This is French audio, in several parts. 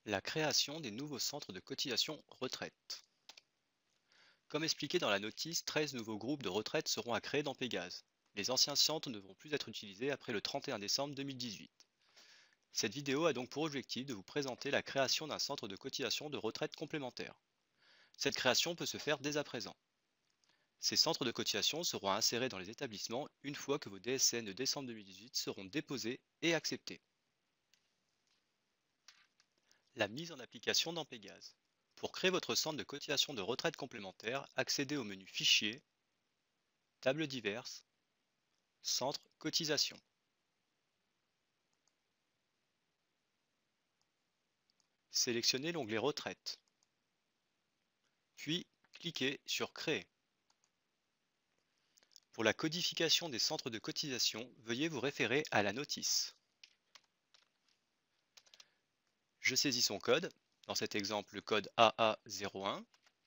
La création des nouveaux centres de cotisation retraite. Comme expliqué dans la notice, 13 nouveaux groupes de retraite seront à créer dans Pégase. Les anciens centres ne devront plus être utilisés après le 31 décembre 2018. Cette vidéo a donc pour objectif de vous présenter la création d'un centre de cotisation de retraite complémentaire. Cette création peut se faire dès à présent. Ces centres de cotisation seront insérés dans les établissements une fois que vos DSN de décembre 2018 seront déposés et acceptés. La mise en application dans Pégase. Pour créer votre centre de cotisation de retraite complémentaire, accédez au menu Fichier, Table diverses, Centre Cotisation. Sélectionnez l'onglet Retraite. Puis, cliquez sur Créer. Pour la codification des centres de cotisation, veuillez vous référer à la notice. Je saisis son code, dans cet exemple le code AA01,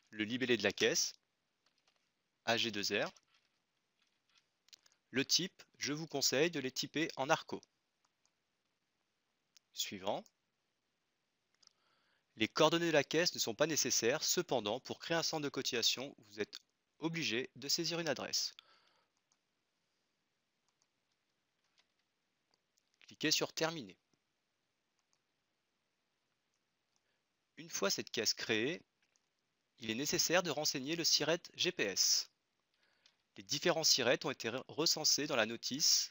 le libellé de la caisse, AG2R. Le type, je vous conseille de les typer en ARCO. Suivant. Les coordonnées de la caisse ne sont pas nécessaires, cependant, pour créer un centre de cotisation, vous êtes obligé de saisir une adresse. Cliquez sur Terminer. Une fois cette caisse créée, il est nécessaire de renseigner le SIRET GPS. Les différents SIRET ont été recensés dans la notice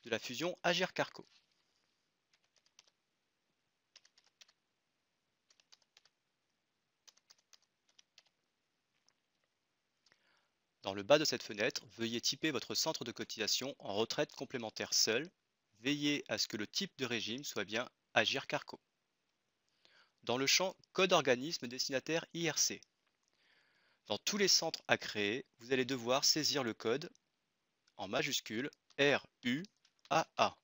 de la fusion Agir Carco. Dans le bas de cette fenêtre, veuillez typer votre centre de cotisation en retraite complémentaire seul. Veillez à ce que le type de régime soit bien Agir Carco. Dans le champ Code organisme destinataire IRC, dans tous les centres à créer, vous allez devoir saisir le code en majuscule RUAA.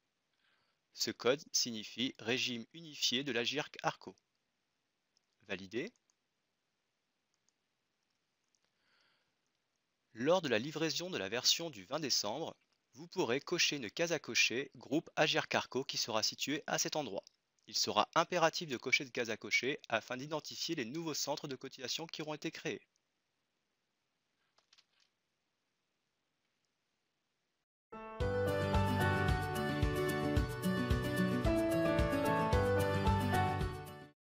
Ce code signifie Régime unifié de l'Agirc Arco. Validé. Lors de la livraison de la version du 20 décembre, vous pourrez cocher une case à cocher groupe Agirc Arco qui sera situé à cet endroit. Il sera impératif de cocher cette case à cocher afin d'identifier les nouveaux centres de cotisation qui auront été créés.